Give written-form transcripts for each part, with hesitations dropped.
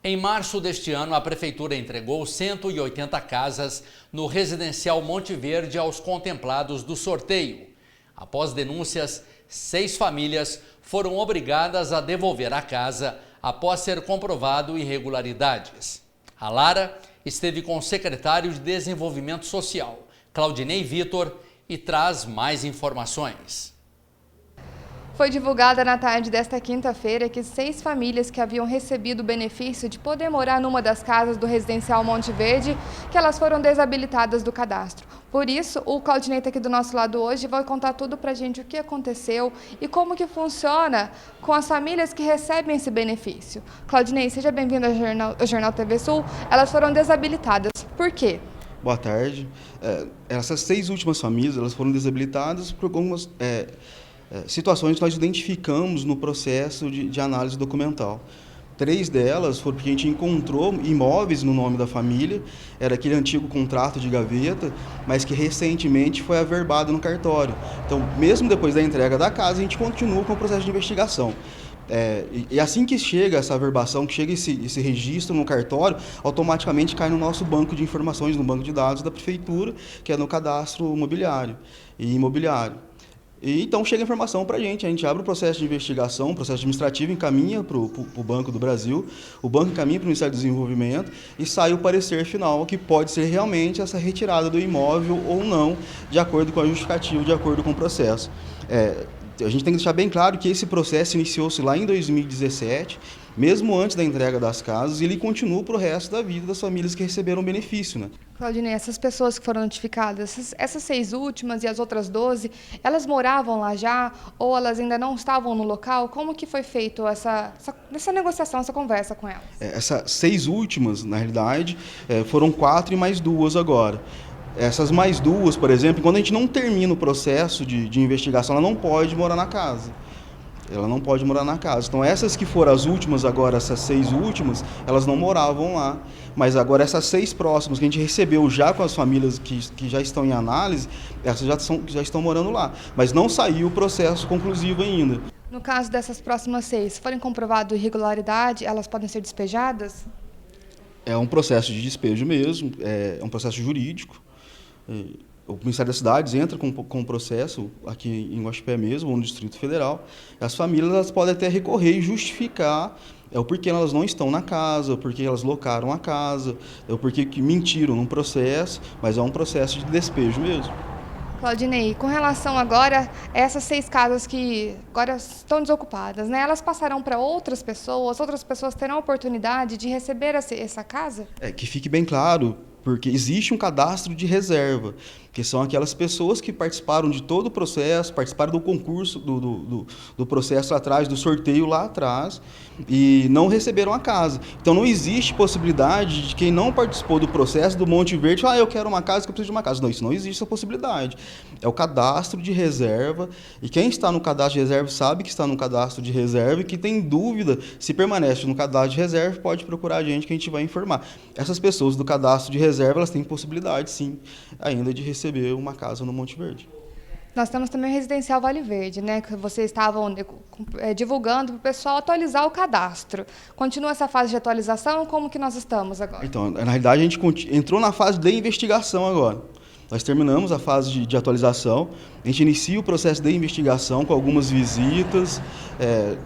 Em março deste ano, a Prefeitura entregou 180 casas no residencial Monte Verde aos contemplados do sorteio. Após denúncias, 6 famílias foram obrigadas a devolver a casa após ser comprovado irregularidades. A Lara esteve com o secretário de Desenvolvimento Social, Claudinei Vitor, e traz mais informações. Foi divulgada na tarde desta quinta-feira que 6 famílias que haviam recebido o benefício de poder morar numa das casas do residencial Monte Verde, que elas foram desabilitadas do cadastro. Por isso, o Claudinei está aqui do nosso lado hoje e vai contar tudo pra gente o que aconteceu e como que funciona com as famílias que recebem esse benefício. Claudinei, seja bem-vindo ao Jornal TV Sul. Elas foram desabilitadas. Por quê? Boa tarde. Essas 6 últimas famílias elas foram desabilitadas por algumas situações que nós identificamos no processo de análise documental. 3 delas foram porque a gente encontrou imóveis no nome da família, era aquele antigo contrato de gaveta, mas que recentemente foi averbado no cartório. Então, mesmo depois da entrega da casa, a gente continua com o processo de investigação. E assim que chega essa averbação, que chega esse registro no cartório, automaticamente cai no nosso banco de informações, no banco de dados da Prefeitura, que é no cadastro imobiliário e imobiliário. E então chega a informação para a gente abre o processo de investigação, o processo administrativo encaminha para o Banco do Brasil, o banco encaminha para o Ministério do Desenvolvimento e sai o parecer final, que pode ser realmente essa retirada do imóvel ou não, de acordo com a justificativa, de acordo com o processo. A gente tem que deixar bem claro que esse processo iniciou-se lá em 2017, mesmo antes da entrega das casas, e ele continua para o resto da vida das famílias que receberam o benefício, né? Claudinei, essas pessoas que foram notificadas, essas 6 últimas e as outras 12, elas moravam lá já ou elas ainda não estavam no local? Como que foi feito essa negociação, essa conversa com elas? Essas 6 últimas, na realidade, foram 4 e mais 2 agora. Essas mais 2, por exemplo, quando a gente não termina o processo de investigação, ela não pode morar na casa. Ela não pode morar na casa. Então, essas que foram as últimas agora, essas 6 últimas, elas não moravam lá. Mas agora essas 6 próximas que a gente recebeu já com as famílias que já estão em análise, essas já estão morando lá. Mas não saiu o processo conclusivo ainda. No caso dessas próximas 6, se forem comprovado irregularidade, elas podem ser despejadas? É um processo de despejo mesmo, é um processo jurídico. O Ministério das Cidades entra com o processo aqui em Guaxupé mesmo, ou no Distrito Federal. As famílias elas podem até recorrer e justificar o porquê elas não estão na casa, o porquê elas locaram a casa, o porquê que mentiram num processo, mas é um processo de despejo mesmo. Claudinei, com relação agora a essas 6 casas que agora estão desocupadas, né? Elas passarão para outras pessoas terão a oportunidade de receber essa casa? Que fique bem claro, porque existe um cadastro de reserva, que são aquelas pessoas que participaram de todo o processo, participaram do concurso, do processo atrás, do sorteio lá atrás, e não receberam a casa. Então não existe possibilidade de quem não participou do processo do Monte Verde falar, eu quero uma casa, que eu preciso de uma casa. Não, isso não existe essa possibilidade. É o cadastro de reserva, e quem está no cadastro de reserva sabe que está no cadastro de reserva, e que tem dúvida se permanece no cadastro de reserva, pode procurar a gente que a gente vai informar. Essas pessoas do cadastro de reserva, elas têm possibilidade, sim, ainda de receber uma casa no Monte Verde. Nós temos também o Residencial Vale Verde, né, que vocês estavam divulgando para o pessoal atualizar o cadastro. Continua essa fase de atualização? Como que nós estamos agora? Então, na realidade, a gente entrou na fase de investigação agora. Nós terminamos a fase de atualização, a gente inicia o processo de investigação com algumas visitas,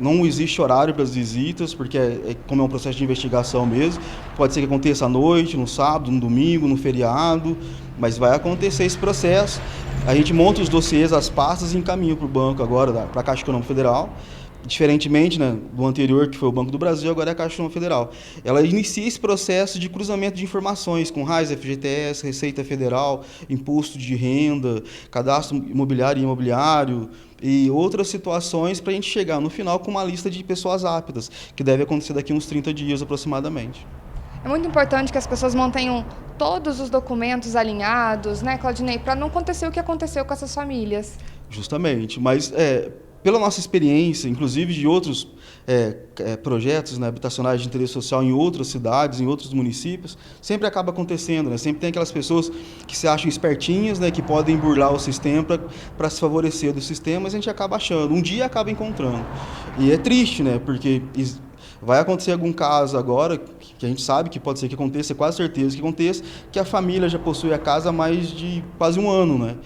não existe horário para as visitas, porque como é um processo de investigação mesmo, pode ser que aconteça à noite, no sábado, no domingo, no feriado, mas vai acontecer esse processo. A gente monta os dossiês, as pastas e encaminha para o banco agora, para a Caixa Econômica Federal. Diferentemente, né, do anterior, que foi o Banco do Brasil, agora é a Caixa Econômica Federal. Ela inicia esse processo de cruzamento de informações com RAIS, FGTS, Receita Federal, Imposto de Renda, Cadastro Imobiliário e Imobiliário e outras situações para a gente chegar no final com uma lista de pessoas aptas, que deve acontecer daqui a uns 30 dias aproximadamente. É muito importante que as pessoas mantenham todos os documentos alinhados, né, Claudinei, para não acontecer o que aconteceu com essas famílias. Justamente, mas pela nossa experiência, inclusive de outros projetos, né, habitacionais de interesse social em outras cidades, em outros municípios, sempre acaba acontecendo, né? Sempre tem aquelas pessoas que se acham espertinhas, né, que podem burlar o sistema para se favorecer do sistema, mas a gente acaba achando, um dia acaba encontrando. E é triste, né, porque Vai acontecer algum caso agora, que a gente sabe que pode ser que aconteça, é quase certeza que aconteça, que a família já possui a casa há mais de quase um ano, né?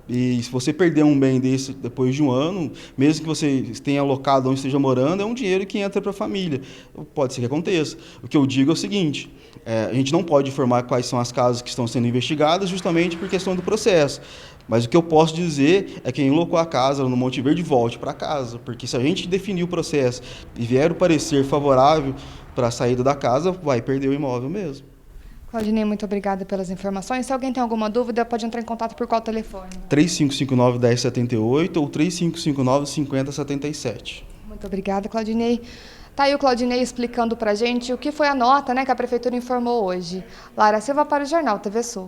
E se você perder um bem desse depois de um ano, mesmo que você tenha alocado onde esteja morando, é um dinheiro que entra para a família. Pode ser que aconteça. O que eu digo é o seguinte, a gente não pode informar quais são as casas que estão sendo investigadas justamente por questão do processo. Mas o que eu posso dizer é que quem locou a casa no Monte Verde volte para casa, porque se a gente definir o processo e vier o parecer favorável para a saída da casa, vai perder o imóvel mesmo. Claudinei, muito obrigada pelas informações. Se alguém tem alguma dúvida, pode entrar em contato por qual telefone? 3559-1078 ou 3559-5077. Muito obrigada, Claudinei. Tá aí o Claudinei explicando pra gente o que foi a nota, né, que a Prefeitura informou hoje. Lara Silva para o Jornal TV Sul.